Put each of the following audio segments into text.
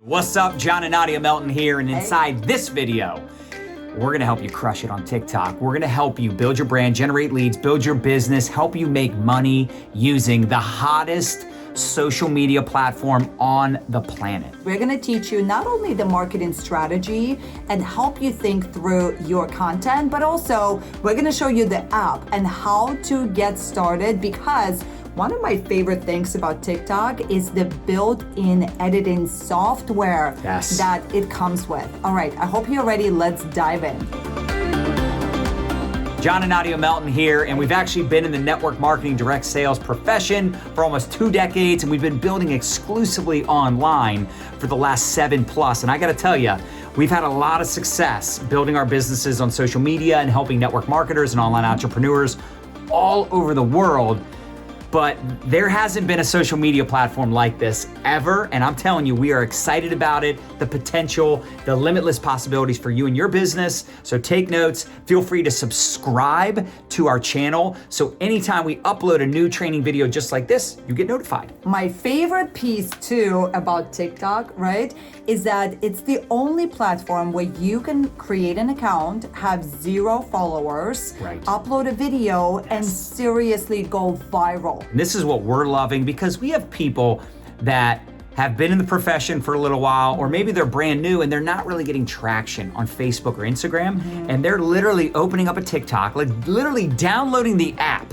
What's up, John and Nadya Melton here, and inside this video, we're gonna help you crush it on TikTok. We're gonna help you build your brand, generate leads, build your business, help you make money using the hottest social media platform on the planet. We're gonna teach you not only the marketing strategy and help you think through your content, but also we're gonna show you the app and how to get started, because one of my favorite things about TikTok is the built-in editing software that it comes with. All right, I hope you're ready. Let's dive in. John and Nadya Melton here, and we've actually been in the network marketing direct sales profession for almost 2 decades, and we've been building exclusively online for the last 7+. And I gotta tell you, we've had a lot of success building our businesses on social media and helping network marketers and online entrepreneurs all over the world. But there hasn't been a social media platform like this ever, and I'm telling you, we are excited about it, the potential, the limitless possibilities for you and your business. So take notes, feel free to subscribe to our channel, so anytime we upload a new training video just like this, you get notified. My favorite piece too about TikTok, right, is that it's the only platform where you can create an account, have 0 followers, upload a video, and seriously go viral. And this is what we're loving, because we have people that have been in the profession for a little while, or maybe they're brand new and they're not really getting traction on Facebook or Instagram, and they're literally opening up a TikTok, like literally downloading the app,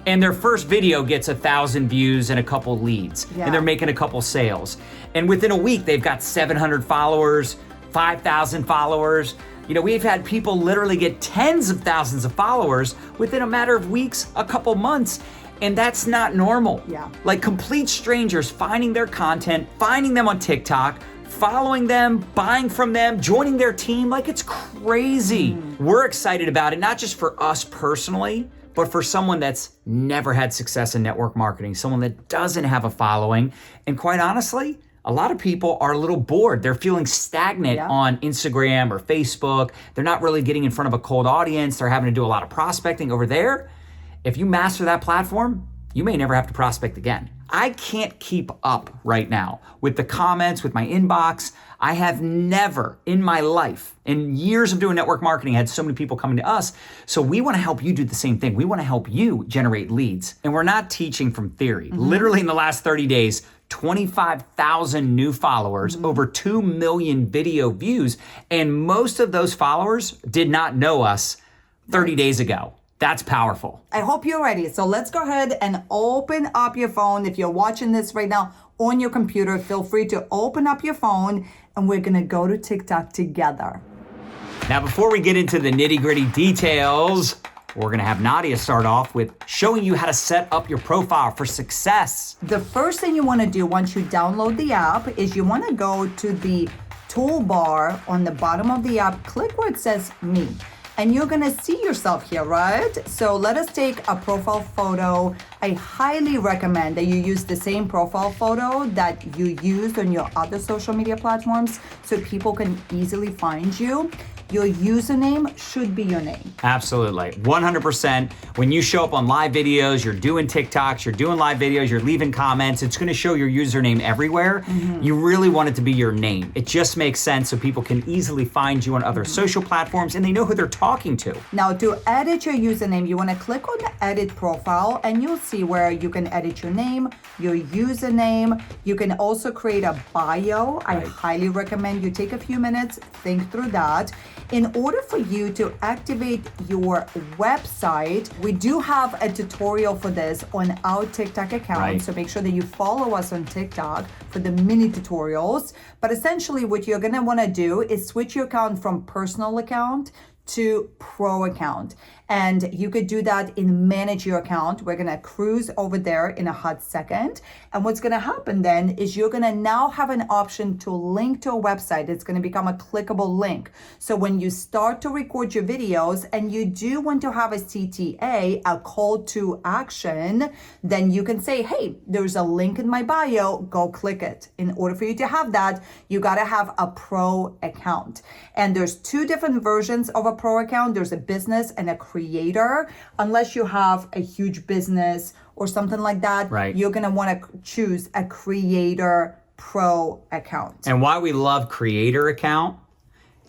and their first video gets 1,000 views and a couple leads, and they're making a couple sales. And within a week, they've got 700 followers, 5,000 followers. You know, we've had people literally get tens of thousands of followers within a matter of weeks, a couple months. And that's not normal. Like complete strangers finding their content, finding them on TikTok, following them, buying from them, joining their team, like it's crazy. We're excited about it, not just for us personally, but for someone that's never had success in network marketing, someone that doesn't have a following. And quite honestly, a lot of people are a little bored. They're feeling stagnant on Instagram or Facebook. They're not really getting in front of a cold audience. They're having to do a lot of prospecting over there. If you master that platform, you may never have to prospect again. I can't keep up right now with the comments, with my inbox. I have never in my life, in years of doing network marketing, had so many people coming to us. So we want to help you do the same thing. We want to help you generate leads. And we're not teaching from theory. Literally in the last 30 days, 25,000 new followers, over 2 million video views. And most of those followers did not know us 30 days ago. That's powerful. I hope you're ready. So let's go ahead and open up your phone. If you're watching this right now on your computer, feel free to open up your phone, and we're gonna go to TikTok together. Now, before we get into the nitty-gritty details, we're gonna have Nadya start off with showing you how to set up your profile for success. The first thing you wanna do once you download the app is you wanna go to the toolbar on the bottom of the app, click where it says Me. And you're gonna see yourself here, right? So let us take a profile photo. I highly recommend that you use the same profile photo that you use on your other social media platforms so people can easily find you. Your username should be your name. Absolutely, 100%. When you show up on live videos, you're doing TikToks, you're doing live videos, you're leaving comments, it's gonna show your username everywhere. You really want it to be your name. It just makes sense so people can easily find you on other social platforms and they know who they're talking to. Now to edit your username, you wanna click on the edit profile and you'll see where you can edit your name, your username. You can also create a bio. I highly recommend you take a few minutes, think through that. In order for you to activate your website, we do have a tutorial for this on our TikTok account. So make sure that you follow us on TikTok for the mini tutorials. But essentially what you're gonna wanna do is switch your account from personal account to pro account. And you could do that in manage your account. We're gonna cruise over there in a hot second. And what's gonna happen then is you're gonna now have an option to link to a website. It's gonna become a clickable link. So when you start to record your videos and you do want to have a CTA, a call to action, then you can say, hey, there's a link in my bio, go click it. In order for you to have that, you gotta have a pro account. And there's 2 different versions of a pro account. There's a business and a creator. Unless you have a huge business or something like that, you're gonna wanna choose a creator Pro account. And why we love creator account,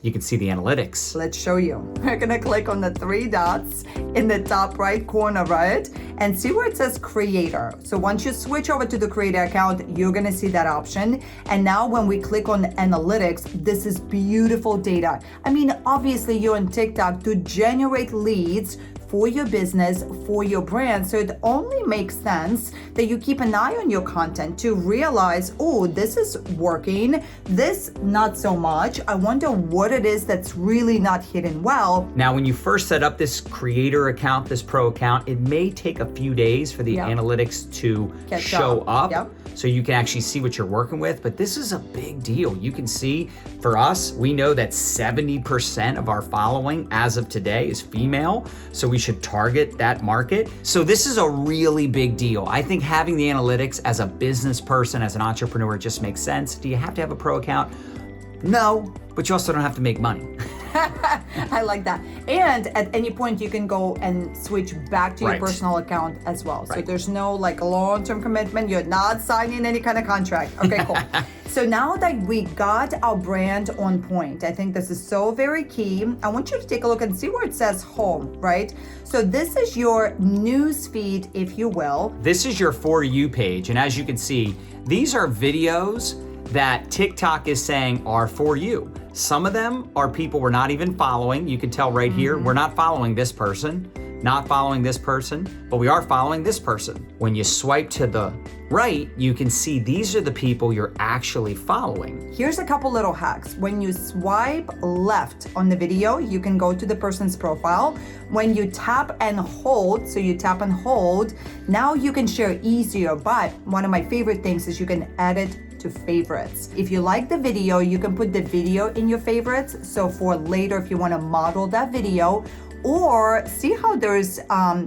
you can see the analytics. Let's show you. We're gonna click on the 3 dots in the top right corner, right? And see where it says creator. So once you switch over to the creator account, you're gonna see that option. And now when we click on analytics, this is beautiful data. I mean, obviously you're on TikTok to generate leads for your business, for your brand. So it only makes sense that you keep an eye on your content to realize, oh, this is working, this not so much. I wonder what it is that's really not hitting well. Now, when you first set up this creator account, this pro account, it may take a few days for the analytics to show up. Yep. So you can actually see what you're working with, but this is a big deal. You can see, for us, we know that 70% of our following as of today is female, so we should target that market. So this is a really big deal. I think having the analytics as a business person, as an entrepreneur, just makes sense. Do you have to have a pro account? No, but you also don't have to make money. I like that. And at any point you can go and switch back to your personal account as well. So there's no like long-term commitment. You're not signing any kind of contract. Okay, cool. So now that we got our brand on point, I think this is so very key. I want you to take a look and see where it says home, right? So this is your news feed, if you will. This is your For You page. And as you can see, these are videos that TikTok is saying are for you. Some of them are people we're not even following. You can tell right here, we're not following this person, not following this person, but we are following this person. When you swipe to the right, you can see these are the people you're actually following. Here's a couple little hacks. When you swipe left on the video, you can go to the person's profile. When you tap and hold, so you tap and hold, now you can share easier, but one of my favorite things is you can edit to favorites. If you like the video, you can put the video in your favorites. So for later, if you want to model that video, or see how there's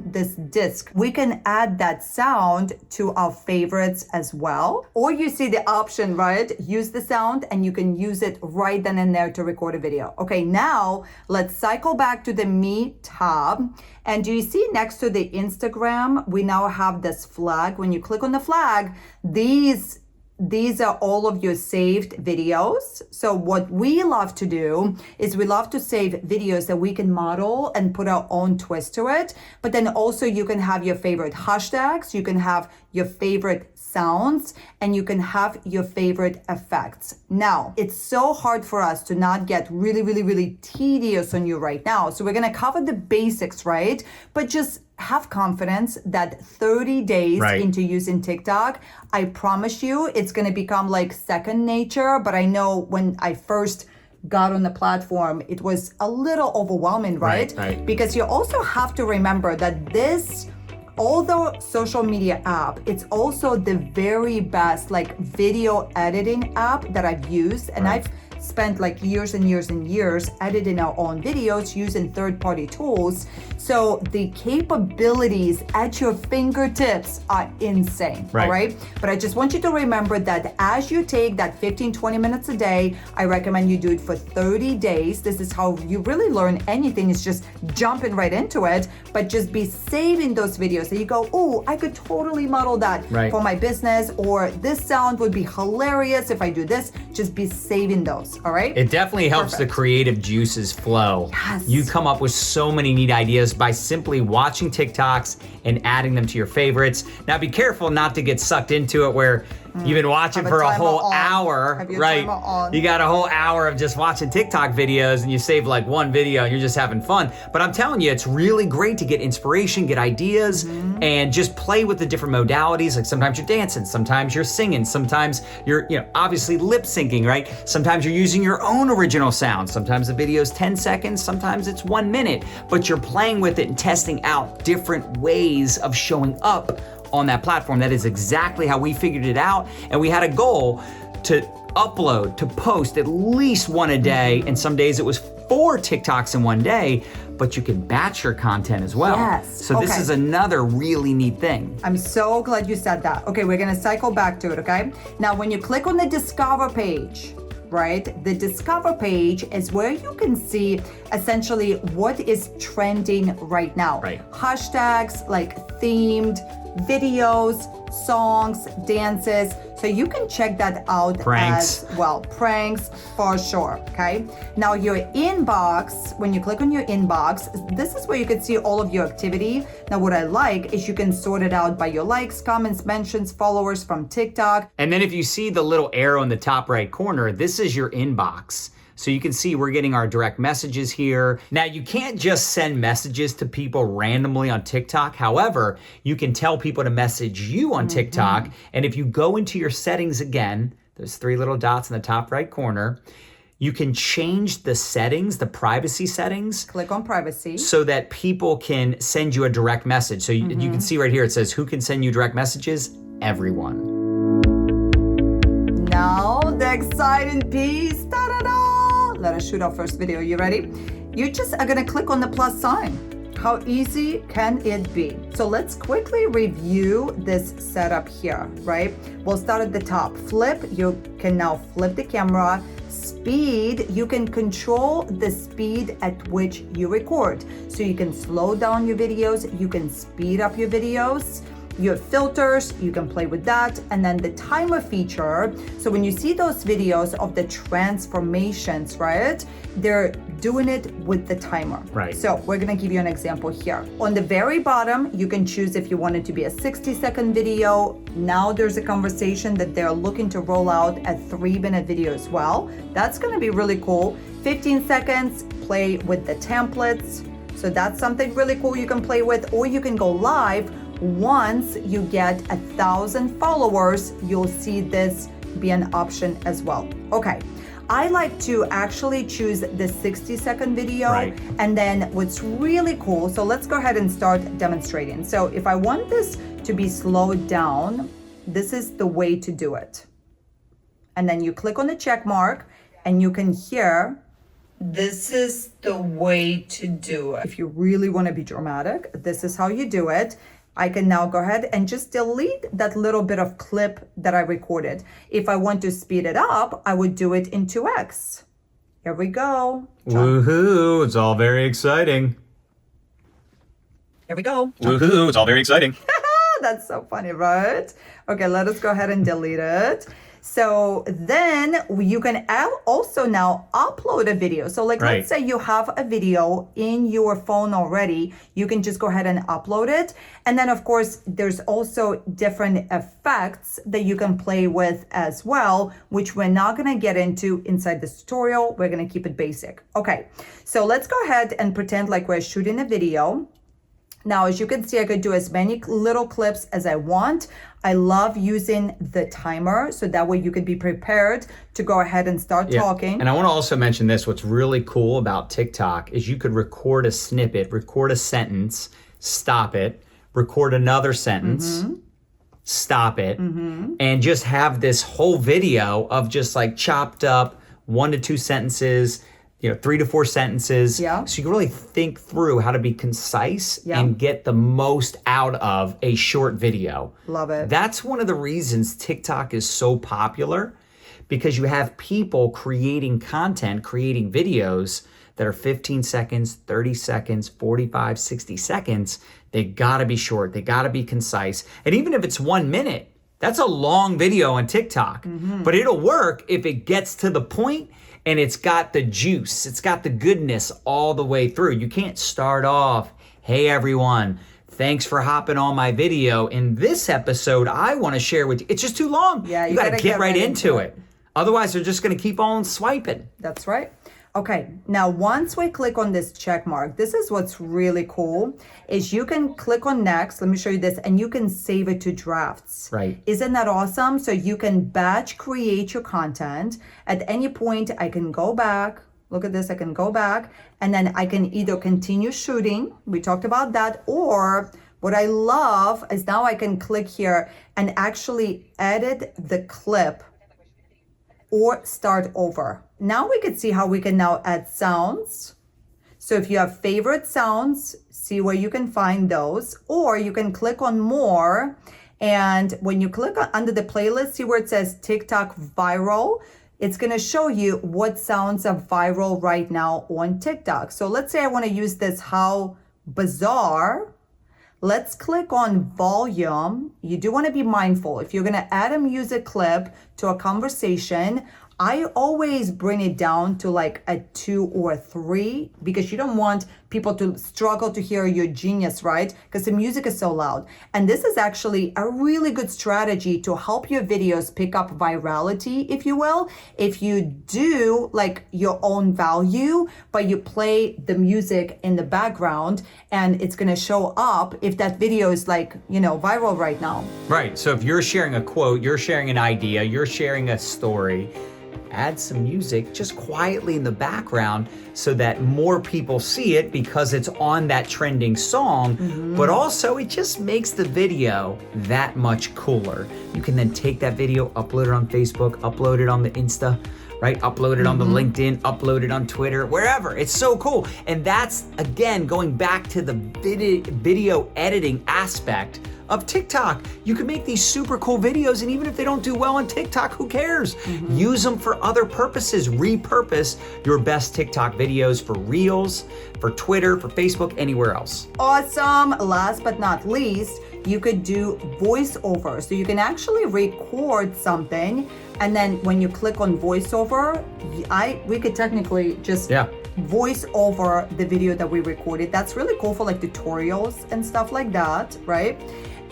this disc, we can add that sound to our favorites as well. Or you see the option, right? Use the sound and you can use it right then and there to record a video. Okay, now let's cycle back to the Me tab. And do you see next to the Instagram, we now have this flag. When you click on the flag, these are all of your saved videos. So what we love to do is we love to save videos that we can model and put our own twist to it. But then also you can have your favorite hashtags, you can have your favorite sounds, and you can have your favorite effects. Now, it's so hard for us to not get really, really, really tedious on you right now. So we're gonna cover the basics, right? But just have confidence that 30 days into using TikTok, I promise you, it's gonna become like second nature. But I know when I first got on the platform, it was a little overwhelming, right? Because you also have to remember that this, although social media app, it's also the very best like video editing app that I've used. And I've spent like years and years and years editing our own videos using third-party tools. So the capabilities at your fingertips are insane, all right? But I just want you to remember that as you take that 15-20 minutes a day, I recommend you do it for 30 days. This is how you really learn anything, is just jumping right into it, but just be saving those videos that you go, oh, I could totally model that for my business, or this sound would be hilarious if I do this. Just be saving those. All right. It definitely helps the creative juices flow. Yes. You come up with so many neat ideas by simply watching TikToks and adding them to your favorites. Now be careful not to get sucked into it where you've been watching for a whole hour, right? You got a whole hour of just watching TikTok videos and you save like one video and you're just having fun. But I'm telling you, it's really great to get inspiration, get ideas, and just play with the different modalities. Like sometimes you're dancing, sometimes you're singing, sometimes you're, obviously lip syncing, right? Sometimes you're using your own original sound. Sometimes the video's 10 seconds, sometimes it's 1 minute, but you're playing with it and testing out different ways of showing up on that platform. That is exactly how we figured it out. And we had a goal to upload, to post at least one a day. And some days it was 4 TikToks in one day, but you can batch your content as well. Yes. So this is another really neat thing. I'm so glad you said that. Okay, we're gonna cycle back to it, okay? Now, when you click on the Discover page, right? The Discover page is where you can see essentially what is trending right now. Hashtags, like themed videos, songs, dances. So you can check that out Pranks. as well. Pranks for sure, okay? Now your inbox, when you click on your inbox, this is where you can see all of your activity. Now what I like is you can sort it out by your likes, comments, mentions, followers from TikTok. And then if you see the little arrow in the top right corner, this is your inbox. So you can see we're getting our direct messages here. Now you can't just send messages to people randomly on TikTok. However, you can tell people to message you on TikTok. And if you go into your settings again, there's 3 little dots in the top right corner, you can change the settings, the privacy settings. Click on privacy. So that people can send you a direct message. So you can see right here, it says, who can send you direct messages? Everyone. Now the exciting piece, ta-da-da! Let us shoot our first video. You ready? You just are gonna click on the plus sign. How easy can it be? So let's quickly review this setup here, right? We'll start at the top. Flip, you can now flip the camera. Speed, you can control the speed at which you record. So you can slow down your videos, you can speed up your videos. You have filters, you can play with that. And then the timer feature. So when you see those videos of the transformations, right? They're doing it with the timer. Right. So we're gonna give you an example here. On the very bottom, you can choose if you want it to be a 60-second video. Now there's a conversation that they're looking to roll out a 3-minute video as well. That's gonna be really cool. 15 seconds, play with the templates. So that's something really cool you can play with, or you can go live. Once you get 1,000 followers, you'll see this be an option as well. Okay, I like to actually choose the 60-second video. Right. And then what's really cool, so let's go ahead and start demonstrating. So if I want this to be slowed down, this is the way to do it. And then you click on the check mark and you can hear, this is the way to do it. If you really want to be dramatic, this is how you do it. I can now go ahead and just delete that little bit of clip that I recorded. If I want to speed it up, I would do it in 2x. Here we go. Woohoo, it's all very exciting. Here we go. Woohoo, it's all very exciting. That's so funny, right? Okay, let us go ahead and delete it. So then you can also now upload a video. So like, Right. Let's say you have a video in your phone already, you can just go ahead and upload it. And then of course, there's also different effects that you can play with as well, which we're not gonna get into inside this tutorial. We're gonna keep it basic. Okay, so let's go ahead and pretend like we're shooting a video. Now, as you can see, I could do as many little clips as I want. I love using the timer, so that way you can be prepared to go ahead and start talking. And I want to also mention this, what's really cool about TikTok is you could record a snippet, record a sentence, stop it, record another sentence, stop it, and just have this whole video of just like chopped up 1 to 2 sentences, 3 to 4 sentences. Yeah. So you can really think through how to be concise Yeah. and get the most out of a short video. Love it. That's one of the reasons TikTok is so popular, because you have people creating content, creating videos that are 15 seconds, 30 seconds, 45, 60 seconds. They gotta be short, they gotta be concise. And even if it's 1 minute, that's a long video on TikTok, but it'll work if it gets to the point and it's got the juice, it's got the goodness all the way through. You can't start off, hey everyone, thanks for hopping on my video. In this episode, I wanna share with you, it's just too long. Yeah, you gotta get right into it. Otherwise, they're just gonna keep on swiping. That's right. Okay, now once we click on this check mark, this is what's really cool, is you can click on next, let me show you this, and you can save it to drafts. Right. Isn't that awesome? So you can batch create your content. At any point, I can go back, look at this, I can go back, and then I can either continue shooting, we talked about that, or what I love is now I can click here and actually edit the clip or start over. Now we can see how we can now add sounds. So if you have favorite sounds, see where you can find those, or you can click on more. And when you click under the playlist, see where it says TikTok viral, it's gonna show you what sounds are viral right now on TikTok. So let's say I wanna use this how bizarre. Let's click on volume. You do want to be mindful. If you're going to add a music clip to a conversation, I always bring it down to like a 2 or a 3 because you don't want people to struggle to hear your genius, right? Because the music is so loud. And this is actually a really good strategy to help your videos pick up virality, if you will. If you do like your own value, but you play the music in the background and it's going to show up if that video is like, viral right now. Right. So if you're sharing a quote, you're sharing an idea, you're sharing a story, add some music just quietly in the background so that more people see it because it's on that trending song, but also it just makes the video that much cooler. You can then take that video, upload it on Facebook, upload it on the Insta, right? Upload it on the LinkedIn, upload it on Twitter, wherever. It's so cool. And that's, again, going back to the video editing aspect of TikTok. You can make these super cool videos, and even if they don't do well on TikTok, who cares? Use them for other purposes. Repurpose your best TikTok videos for Reels, for Twitter, for Facebook, anywhere else. Awesome. Last but not least, you could do voiceover. So you can actually record something, and then when you click on voiceover, we could technically just voice over the video that we recorded. That's really cool for like tutorials and stuff like that, right?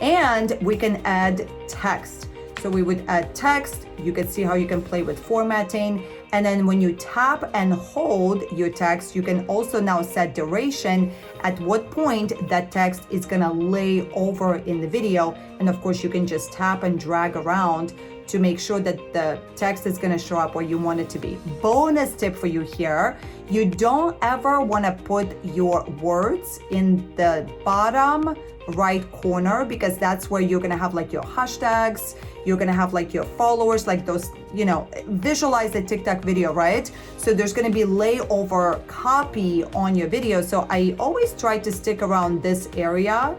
And we can add text. So we would add text. You can see how you can play with formatting. And then when you tap and hold your text, you can also now set duration, at what point that text is gonna lay over in the video. And of course, you can just tap and drag around to make sure that the text is gonna show up where you want it to be. Bonus tip for you here, you don't ever wanna put your words in the bottom right corner, because that's where you're gonna have like your hashtags, you're gonna have like your followers, like those, visualize the TikTok video, right? So there's gonna be layover copy on your video. So I always try to stick around this area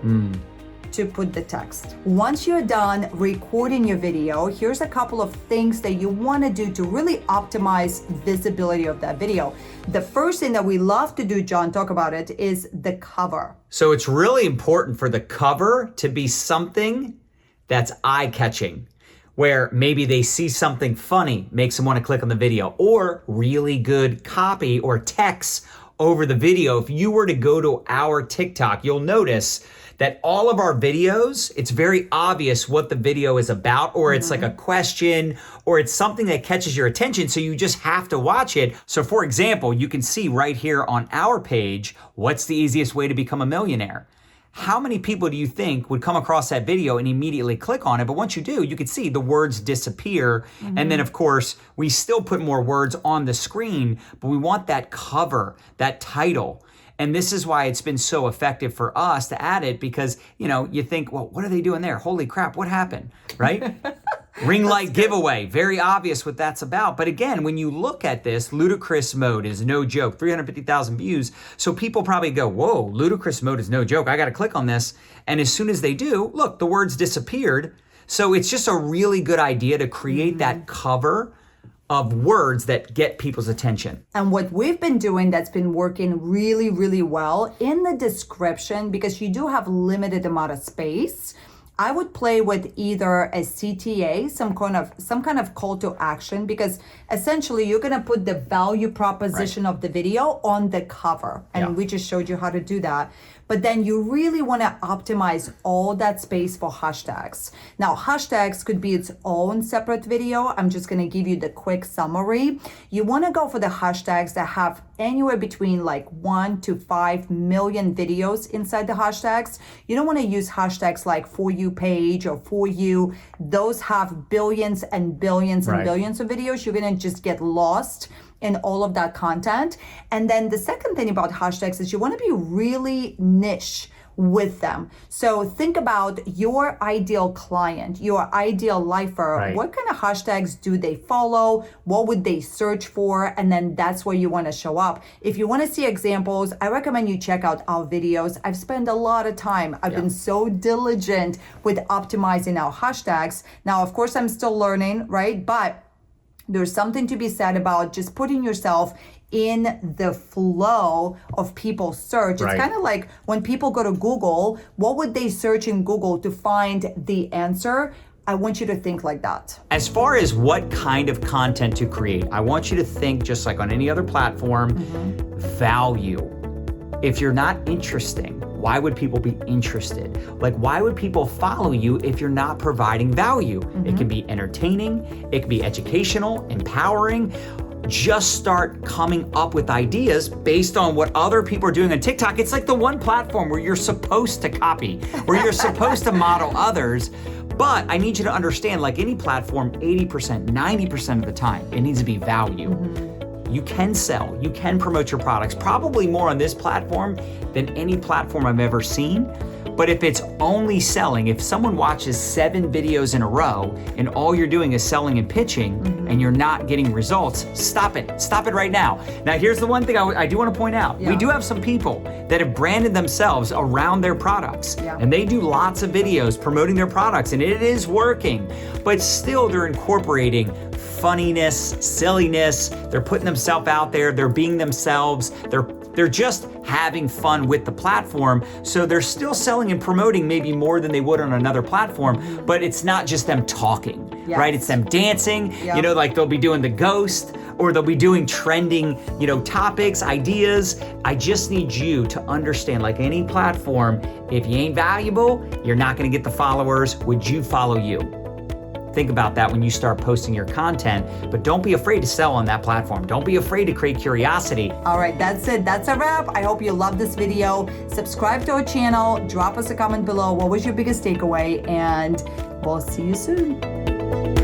to put the text. Once you're done recording your video, here's a couple of things that you wanna do to really optimize visibility of that video. The first thing that we love to do, John, talk about it, is the cover. So it's really important for the cover to be something that's eye-catching, where maybe they see something funny, makes them want to click on the video, or really good copy or text over the video. If you were to go to our TikTok, you'll notice that all of our videos, it's very obvious what the video is about, or it's like a question, or it's something that catches your attention, so you just have to watch it. So for example, you can see right here on our page, what's the easiest way to become a millionaire? How many people do you think would come across that video and immediately click on it? But once you do, you can see the words disappear. And then of course, we still put more words on the screen, but we want that cover, that title. And this is why it's been so effective for us to add it, because, you think, well, what are they doing there? Holy crap, what happened, right? Ring light giveaway, very obvious what that's about. But again, when you look at this, ludicrous mode is no joke, 350,000 views. So people probably go, whoa, ludicrous mode is no joke. I got to click on this. And as soon as they do, look, the words disappeared. So it's just a really good idea to create that cover of words that get people's attention. And what we've been doing that's been working really, really well in the description, because you do have limited amount of space, I would play with either a CTA, some kind of call to action, because essentially you're gonna put the value proposition of the video on the cover. And we just showed you how to do that. But then you really wanna optimize all that space for hashtags. Now, hashtags could be its own separate video. I'm just gonna give you the quick summary. You wanna go for the hashtags that have anywhere between like 1 to 5 million videos inside the hashtags. You don't wanna use hashtags like For You page or For You. Those have billions and billions and billions of videos. You're gonna just get lost in all of that content. And then the second thing about hashtags is you want to be really niche with them. So think about your ideal client, your ideal lifer. What kind of hashtags do they follow? What would they search for? And then that's where you want to show up. If you want to see examples, I recommend you check out our videos. I've spent a lot of time. I've been so diligent with optimizing our hashtags. Now, of course, I'm still learning, right? But There's something to be said about just putting yourself in the flow of people's search. It's kind of like when people go to Google, what would they search in Google to find the answer? I want you to think like that. As far as what kind of content to create, I want you to think just like on any other platform, value. If you're not interesting, why would people be interested? Like, why would people follow you if you're not providing value? It can be entertaining, it can be educational, empowering. Just start coming up with ideas based on what other people are doing on TikTok. It's like the one platform where you're supposed to copy, where you're supposed to model others. But I need you to understand, like any platform, 80%, 90% of the time, it needs to be value. You can sell, you can promote your products, probably more on this platform than any platform I've ever seen. But if it's only selling, if someone watches 7 videos in a row and all you're doing is selling and pitching and you're not getting results, stop it. Stop it right now. Now, here's the one thing I do want to point out. We do have some people that have branded themselves around their products and they do lots of videos promoting their products and it is working, but still they're incorporating funniness, silliness, they're putting themselves out there, they're being themselves, they're just having fun with the platform. So they're still selling and promoting maybe more than they would on another platform, but it's not just them talking, right? It's them dancing, you know, like they'll be doing the ghost or they'll be doing trending, you know, topics, ideas. I just need you to understand, like any platform, if you ain't valuable, you're not gonna get the followers. Would you follow you? Think about that when you start posting your content, but don't be afraid to sell on that platform. Don't be afraid to create curiosity. All right, that's it. That's a wrap. I hope you loved this video. Subscribe to our channel. Drop us a comment below. What was your biggest takeaway? And we'll see you soon.